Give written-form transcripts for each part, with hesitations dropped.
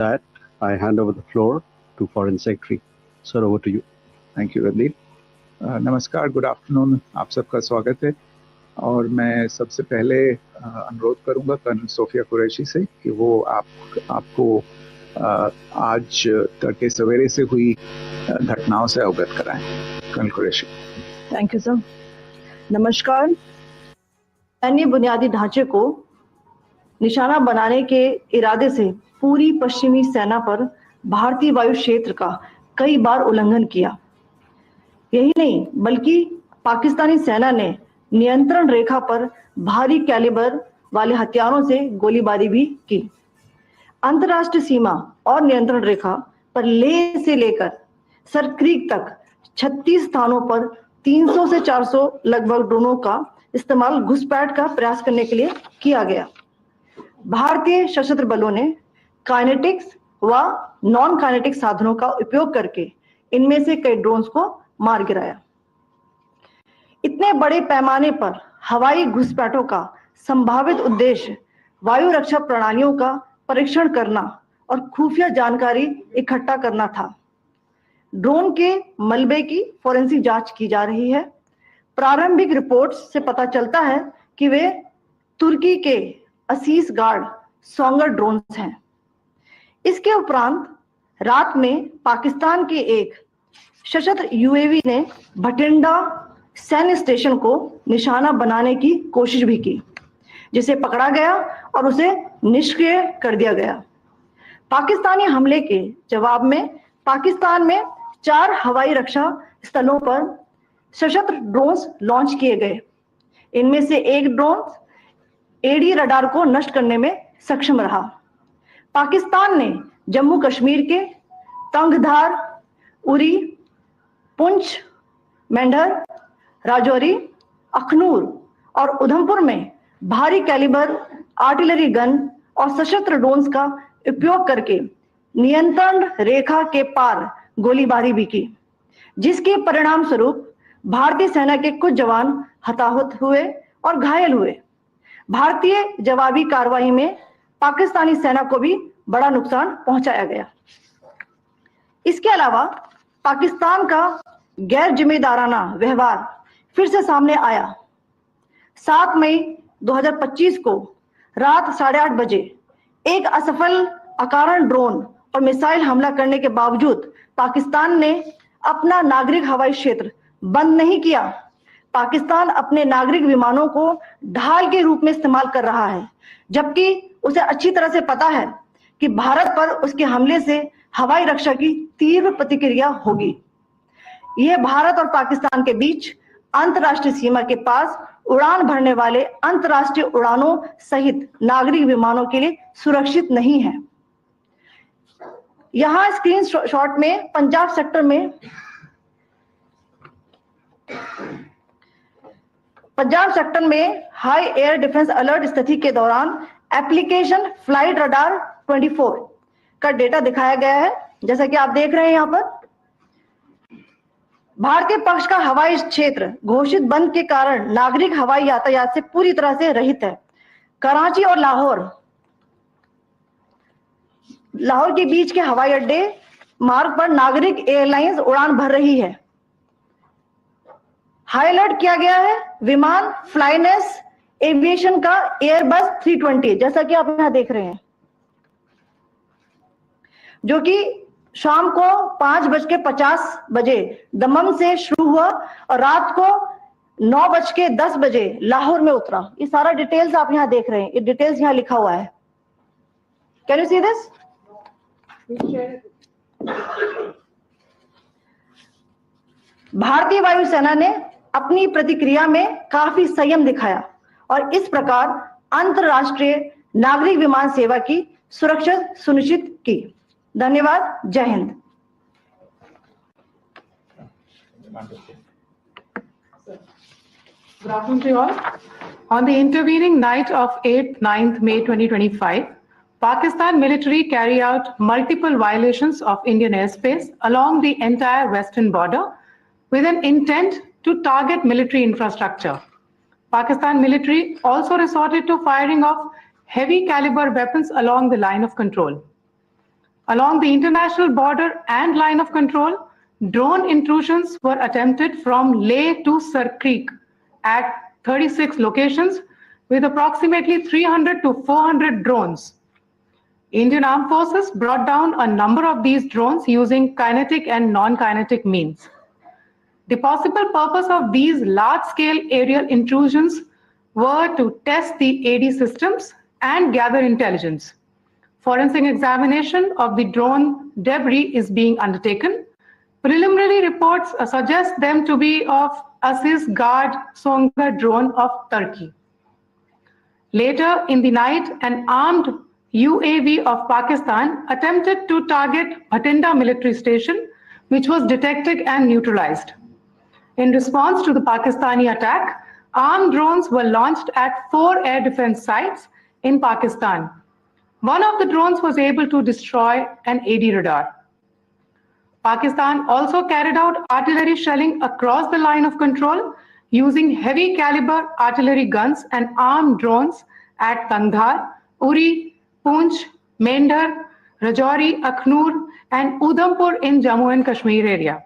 that, I hand over the floor to Foreign Secretary. Sir, over to you. Thank you Randeep. नमस्कार, good afternoon, आप सबका स्वागत है। और मैं सबसे पहले अनुरोध करूंगा कर्नल सोफिया कुरैशी से कि वो आपको आज तड़के सवेरे से हुई घटनाओं से अवगत कराएं। Colonel Qureshi. Thank you sir. नमस्कार। सैन्य बुनियादी ढांचे को निशाना बनाने के इरादे से पूरी पश्चिमी सेना पर भारतीय वायु क्षेत्र का कई बार उल्लंघन किया। यही नहीं बल्कि पाकिस्तानी सेना ने नियंत्रण रेखा पर भारी कैलिबर वाले हथियारों से गोलीबारी भी की। अंतर्राष्ट्रीय सीमा और नियंत्रण रेखा पर लेह से लेकर सरक्रीक तक 36 स्थानों पर 300 से 400 लगभग ड्रोनों का इस्तेमाल घुसपैठ का प्रयास करने के लिए किया गया। भारतीय सशस्त्र बलों ने काइनेटिक्स व नॉन काइनेटिक साधनों का उपयोग करके इनमें से कई ड्रोन्स को मार गिराया। इतने बड़े पैमाने पर हवाई घुसपैठों का संभावित उद्देश्य वायु रक्षा प्रणालियों का परीक्षण करना और खुफिया जानकारी इकट्ठा करना था। ड्रोन के मलबे की फोरेंसिक जांच की जा रही है। प्रारंभिक रिपोर्ट्स से पता चलता है कि वे तुर्की के असीस गार्ड सोंगर ड्रोन्स हैं। इसके उपरांत रात में पाकिस्तान के एक सशस्त्र यूएवी ने भटिंडा सैन्य स्टेशन को निशाना बनाने की कोशिश भी की, जिसे पकड़ा गया और उसे निष्क्रिय कर दिया गया। पाकिस्तानी हमले के जवाब में पाकिस्तान में 4 हवाई रक्षा स्थलों पर सशस्त्र ड्रोन्स लॉन्च किए गए। इनमें से एक ड्रोन एडी रडार को नष्ट करने में सक्षम रहा। पाकिस्तान ने जम्मू कश्मीर के तंगधार, उरी, पुंछ, मेंढर, राजौरी, अखनूर और उधमपुर में भारी कैलिबर आर्टिलरी गन और सशस्त्र ड्रोन्स का उपयोग करके नियंत्रण रेखा के पार गोलीबारी भी की, जिसके परिणाम स्वरूप भारतीय सेना के कुछ जवान हताहत हुए और घायल हुए। भारतीय जवाबी कार्रवाई में पाकिस्तानी सेना को भी बड़ा नुकसान पहुंचाया गया। इसके अलावा पाकिस्तान का गैर जिम्मेदाराना व्यवहार फिर से सामने आया। 7 मई 2025 को रात 8:30 बजे एक असफल अकारण ड्रोन और मिसाइल हमला करने के बावजूद पाकिस्तान ने अपना नागरिक हवाई क्षेत्र बंद नहीं किया। पाकिस्तान अपने नागरिक विमानों को ढाल के रूप में इस्तेमाल कर रहा है, जबकि उसे अच्छी तरह से पता है कि भारत पर उसके हमले से हवाई रक्षा की तीव्र प्रतिक्रिया होगी। यह भारत और पाकिस्तान के बीच अंतर्राष्ट्रीय सीमा के पास उड़ान भरने वाले अंतर्राष्ट्रीय उड़ानों सहित नागरिक विमानों के लिए सुरक्षित नहीं है। यहां स्क्रीन शॉट में पंजाब सेक्टर में हाई एयर डिफेंस अलर्ट स्थिति के दौरान एप्लीकेशन फ्लाइट रडार 24 का डेटा दिखाया गया है। जैसा कि आप देख रहे हैं, यहाँ पर भारतीय पक्ष का हवाई क्षेत्र घोषित बंद के कारण नागरिक हवाई यातायात से पूरी तरह से रहित है। कराची और लाहौर के बीच के हवाई अड्डे मार्ग पर नागरिक एयरलाइंस उड़ान भर रही है। हाई अलर्ट किया गया है विमान फ्लाइनेस एविएशन का एयरबस 320, जैसा कि आप यहां देख रहे हैं, जो कि शाम को 5:50 दमम से शुरू हुआ और रात को 9:10 लाहौर में उतरा। ये सारा डिटेल्स आप यहां देख रहे हैं, ये डिटेल्स यहां लिखा हुआ है। Can you see this? भारतीय वायुसेना ने अपनी प्रतिक्रिया में काफी संयम दिखाया और इस प्रकार अंतरराष्ट्रीय नागरिक विमान सेवा की सुरक्षा सुनिश्चित की। धन्यवाद। जय Hind. Good afternoon to you all. On the intervening night of 8th-9th May 2025, Pakistan military carried out multiple violations of Indian airspace along the entire western border with an intent to target military infrastructure. Pakistan military also resorted to firing of heavy caliber weapons along the line of control. Along the international border and line of control, drone intrusions were attempted from Leh to Sar Creek at 36 locations with approximately 300 to 400 drones. Indian Armed Forces brought down a number of these drones using kinetic and non-kinetic means. The possible purpose of these large-scale aerial intrusions were to test the AD systems and gather intelligence. Forensic examination of the drone debris is being undertaken. Preliminary reports suggest them to be of Aziz Guard Songa drone of Turkey. Later in the night, an armed UAV of Pakistan attempted to target Bhatinda military station, which was detected and neutralized. In response to the Pakistani attack, armed drones were launched at 4 air defense sites in Pakistan. One of the drones was able to destroy an AD radar. Pakistan also carried out artillery shelling across the line of control using heavy caliber artillery guns and armed drones at Kandhar, Uri, Poonch, Mendhar, Rajouri, Akhnur, and Udhampur in Jammu and Kashmir area,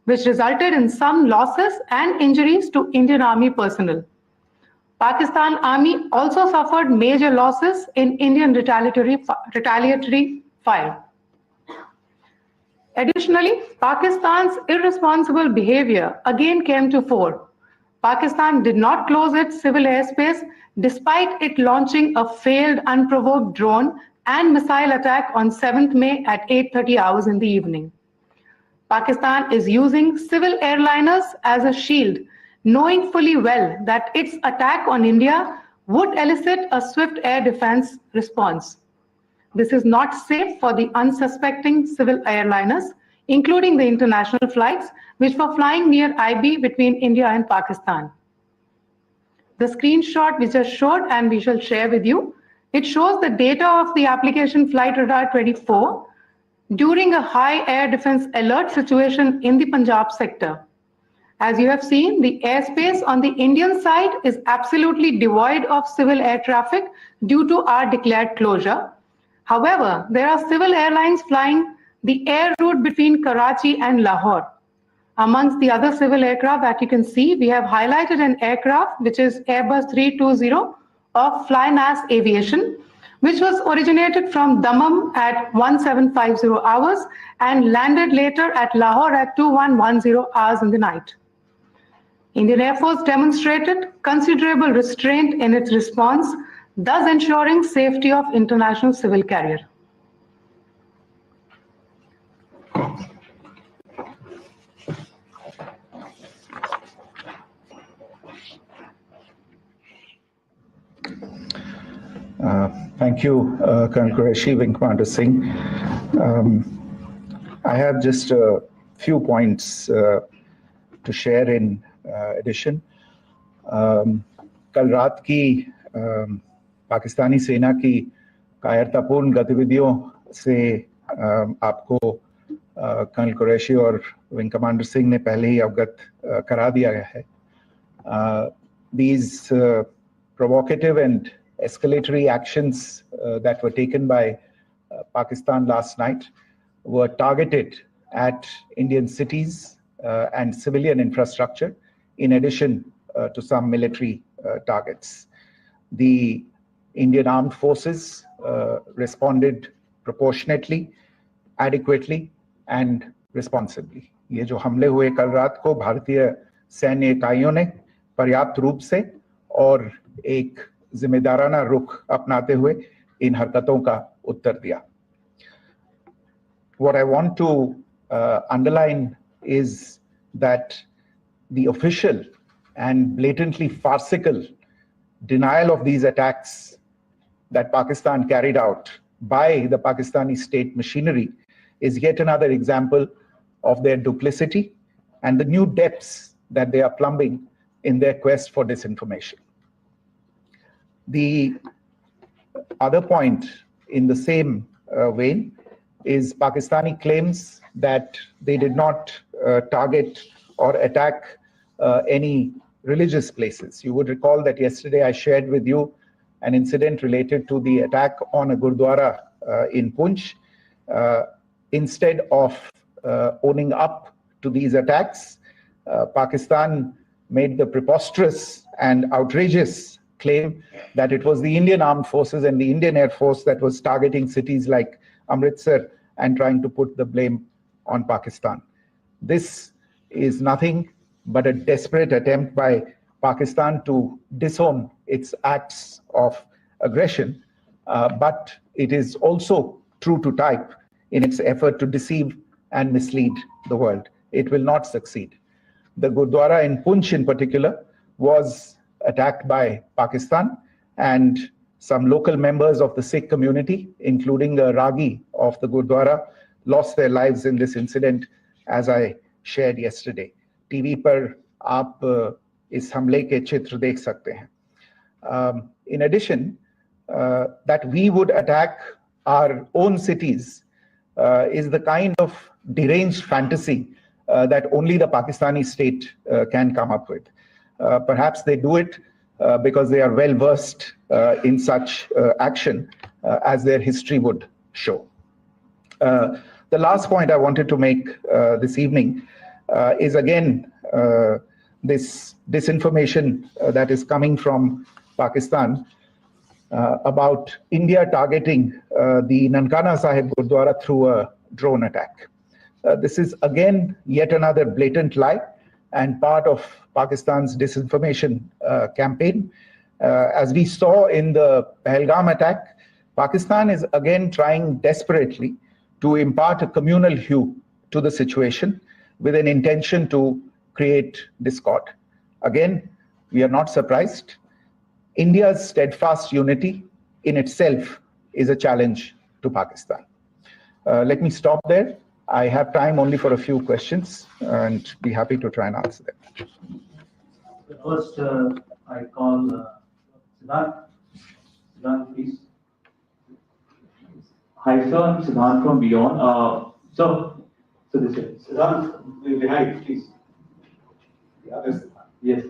which resulted in some losses and injuries to Indian Army personnel. Pakistan Army also suffered major losses in Indian retaliatory fire. Additionally, Pakistan's irresponsible behavior again came to fore. Pakistan did not close its civil airspace despite it launching a failed unprovoked drone and missile attack on 7th May at 8:30 hours in the evening. Pakistan is using civil airliners as a shield, knowing fully well that its attack on India would elicit a swift air defense response. This is not safe for the unsuspecting civil airliners, including the international flights, which were flying near IB between India and Pakistan. The screenshot we just showed and we shall share with you, it shows the data of the application Flight Radar 24 during a high air defense alert situation in the Punjab sector. As you have seen, the airspace on the Indian side is absolutely devoid of civil air traffic due to our declared closure. However, there are civil airlines flying the air route between Karachi and Lahore. Amongst the other civil aircraft that you can see, we have highlighted an aircraft which is Airbus 320 of FlyNAS Aviation, which was originated from Dammam at 1750 hours and landed later at Lahore at 2110 hours in the night. Indian Air Force demonstrated considerable restraint in its response, thus ensuring safety of international civil carrier. Thank you, Colonel Qureshi, Wing Commander Singh. I have just a few points to share in addition. कल रात की पाकिस्तानी सेना की कायरतापूर्ण गतिविधियों से आपको colonel Qureshi और विंग कमांडर सिंह ने पहले ही अवगत करा दिया गया है. These provocative and escalatory actions that were taken by Pakistan last night were targeted at Indian cities and civilian infrastructure, in addition to some military targets. The Indian Armed Forces responded proportionately, adequately, and responsibly. ये जो हमले हुए कल रात को भारतीय सैन्य इकाइयों ने पर्याप्त रूप से और एक जिम्मेदाराना रुख अपनाते हुए इन हरकतों का उत्तर दिया. What I want to underline is that the official and blatantly farcical denial of these attacks that Pakistan carried out by the Pakistani state machinery is yet another example of their duplicity and the new depths that they are plumbing in their quest for disinformation. The other point in the same vein is Pakistani claims that they did not target or attack any religious places. You would recall that yesterday I shared with you an incident related to the attack on a Gurdwara in Poonch, instead of owning up to these attacks, Pakistan made the preposterous and outrageous claim that it was the Indian Armed Forces and the Indian Air Force that was targeting cities like Amritsar and trying to put the blame on Pakistan. This is nothing but a desperate attempt by Pakistan to disown its acts of aggression, but it is also true to type in its effort to deceive and mislead the world. It will not succeed. The Gurdwara in Punch in particular was attacked by Pakistan, and some local members of the Sikh community, including a Ragi of the Gurdwara, lost their lives in this incident, as I shared yesterday. TV पर आप इस हमले के चित्र देख सकते हैं. In addition, that we would attack our own cities is the kind of deranged fantasy that only the Pakistani state can come up with. Perhaps they do it because they are well versed in such action, as their history would show. The last point I wanted to make this evening is again this disinformation that is coming from Pakistan about India targeting the Nankana Sahib Gurdwara through a drone attack. This is again yet another blatant lie and part of Pakistan's disinformation campaign. As we saw in the Pahalgam attack, Pakistan is again trying desperately to impart a communal hue to the situation with an intention to create discord. Again, we are not surprised. India's steadfast unity in itself is a challenge to Pakistan. Let me stop there. I have time only for a few questions and be happy to try and answer them. First, I call Siddharth. Siddharth, please. Hi, sir. I'm Siddharth from Beyond. So this is Siddharth. Behind, please. Yes.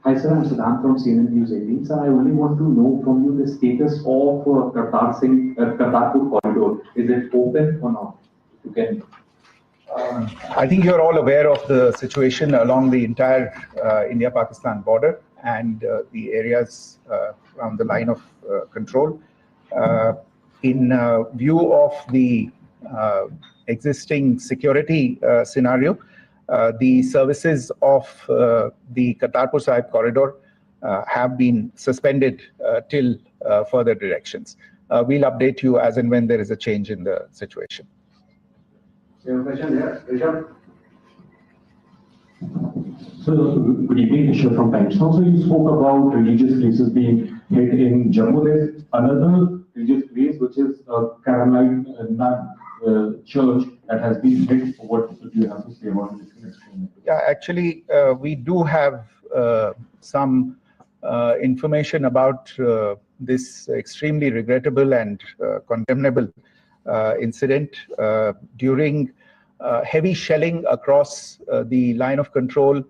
Hi, sir. I'm Siddharth from CNN News 18. Sir, I only want to know from you the status of Kartarpur corridor. Is it open or not? You can. I think you're all aware of the situation along the entire India-Pakistan border and the areas around the line of control. In view of the existing security scenario, the services of the Kartarpur Sahib corridor have been suspended till further directions. We'll update you as and when there is a change in the situation. Your question there, Rishabh. So, good evening, Rishabh from Times Now. So, you spoke about religious places being hit in Jammu. There's another religious place which is Caroline Church that has been hit. What do you have to say about it? Yeah, actually, we do have some information about this extremely regrettable and condemnable incident. During heavy shelling across the line of control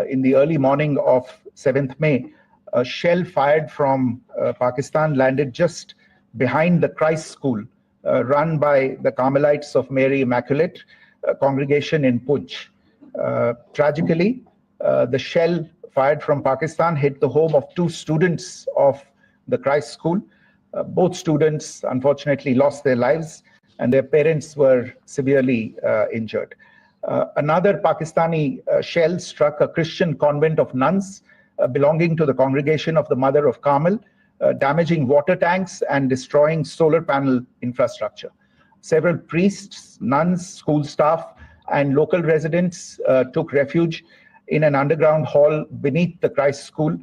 in the early morning of 7th May, a shell fired from Pakistan landed just behind the Christ School run by the Carmelites of Mary Immaculate congregation in Punch. Tragically, the shell fired from Pakistan hit the home of 2 students of the Christ School. Both students unfortunately lost their lives and their parents were severely injured. Another Pakistani shell struck a Christian convent of nuns belonging to the congregation of the Mother of Carmel, damaging water tanks and destroying solar panel infrastructure. Several priests, nuns, school staff, and local residents took refuge in an underground hall beneath the Christ School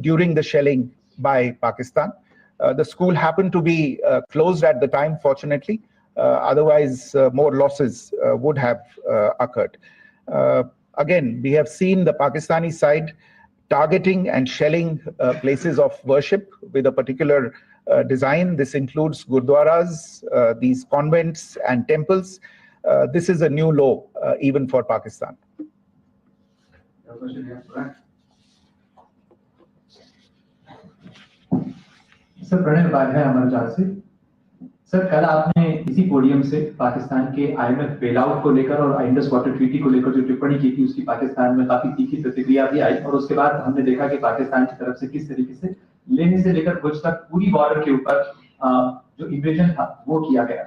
during the shelling by Pakistan. The school happened to be closed at the time, fortunately. Otherwise, more losses would have occurred. Again, we have seen the Pakistani side targeting and shelling places of worship with a particular design. This includes gurdwaras, these convents and temples. This is a new low even for Pakistan. Sir, Pranay Badhya, Amar Jasi. Sir, कल आपने इसी podium से पाकिस्तान के IMF bailout को लेकर और Indus water treaty को लेकर जो टिप्पणी की थी, उसकी पाकिस्तान में काफी तीखी प्रतिक्रिया भी आई, और उसके बाद हमने देखा कि पाकिस्तान की तरफ से किस तरीके से लेह से लेकर भुज तक पूरी बॉर्डर के ऊपर जो इन्वेजन था वो किया गया।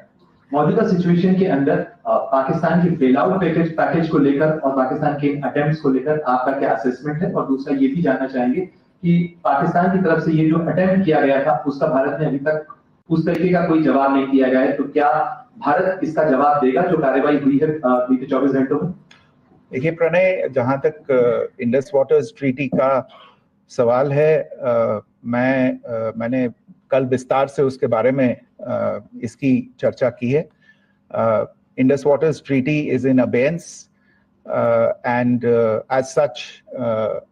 मौजूदा सिचुएशन के अंदर पाकिस्तान के बेलआउट पैकेज को लेकर और पाकिस्तान के अटेम्प्ट्स को लेकर आपका क्या असेसमेंट है? और दूसरा ये भी जानना चाहेंगे कि पाकिस्तान की तरफ से ये जो अटेम्प्ट किया गया था उसका भारत ने अभी तक उस तरीके का कोई जवाब नहीं दिया गया है, तो क्या भारत इसका जवाब देगा जो कार्रवाई हुई है बीते 24 घंटों में? देखिए प्रणय, जहां तक इंडस वाटर्स ट्रीटी का सवाल है, मैंने कल विस्तार से उसके बारे में इसकी चर्चा की है। Indus waters treaty is in abeyance and as such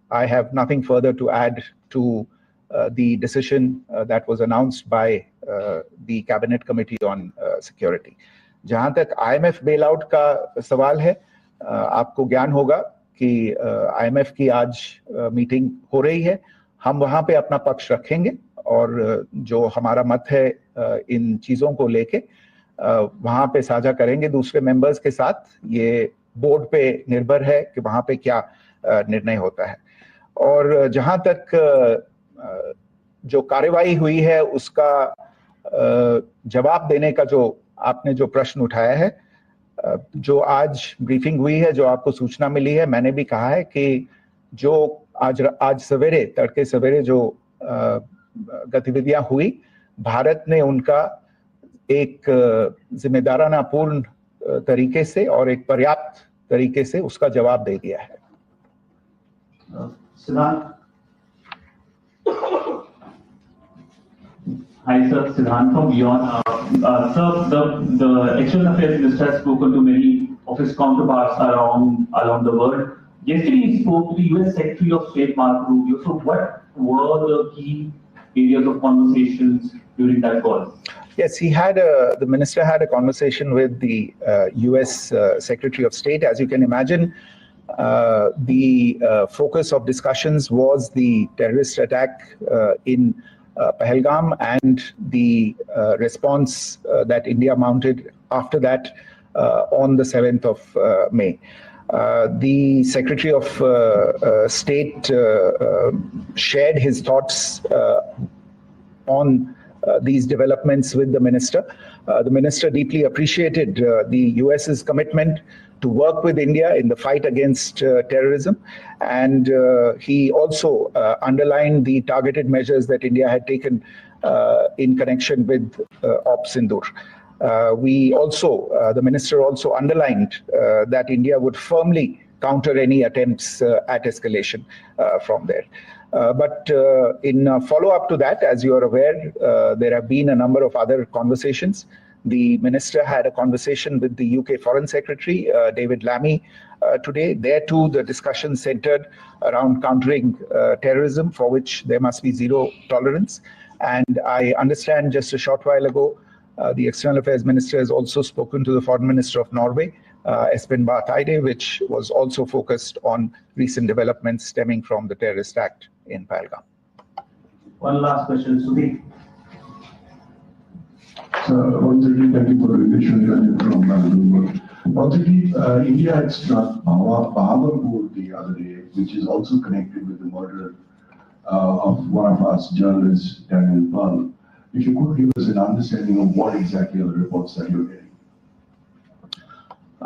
I have nothing further to add to the decision that was announced by the cabinet committee on security. जहां तक IMF bailout का सवाल है, आपको ज्ञान होगा कि IMF की आज मीटिंग हो रही है। हम वहां पे अपना पक्ष रखेंगे और जो हमारा मत है इन चीजों को लेके वहां पे साझा करेंगे दूसरे मेंबर्स के साथ। ये बोर्ड पे निर्भर है कि वहां पे क्या निर्णय होता है। और जहां तक जो कार्रवाई हुई है उसका जवाब देने का जो आपने जो प्रश्न उठाया है, जो आज ब्रीफिंग हुई है, जो आपको सूचना मिली है, मैंने भी कहा है कि जो आज सवेरे तड़के सवेरे जो गतिविधियां हुई, भारत ने उनका एक जिम्मेदाराना पूर्ण तरीके से और एक पर्याप्त तरीके से उसका जवाब दे दिया है। Hi sir, Siddhant from Beyond. Sir, the External Affairs Minister has spoken to many of his counterparts around the world. Yesterday he spoke to the US Secretary of State Marco Rubio. So what were the key areas of conversations during that call? Yes, the minister had a conversation with the US Secretary of State. As you can imagine, the focus of discussions was the terrorist attack in Pahalgam and the response that India mounted after that on the 7th of May. The Secretary of State shared his thoughts on these developments with the minister. The minister deeply appreciated the US's commitment to work with India in the fight against terrorism, and he also underlined the targeted measures that India had taken in connection with Op Sindoor. The minister also underlined that India would firmly counter any attempts at escalation from there. But in follow-up to that, as you are aware, there have been a number of other conversations. The minister had a conversation with the UK Foreign Secretary, David Lammy, today. There too, the discussion centered around countering terrorism, for which there must be zero tolerance. And I understand just a short while ago, the External Affairs Minister has also spoken to the Foreign Minister of Norway, Espen Barth Eide, which was also focused on recent developments stemming from the terrorist act in Pahalgam. One last question, Sudhir. Once again, thank you for the invitation from Bangalore. Once again, India had struck Bahawalpur the other day, which is also connected with the murder of one of us journalists, Daniel Pearl. If you could give us an understanding of what exactly are the reports that you're getting.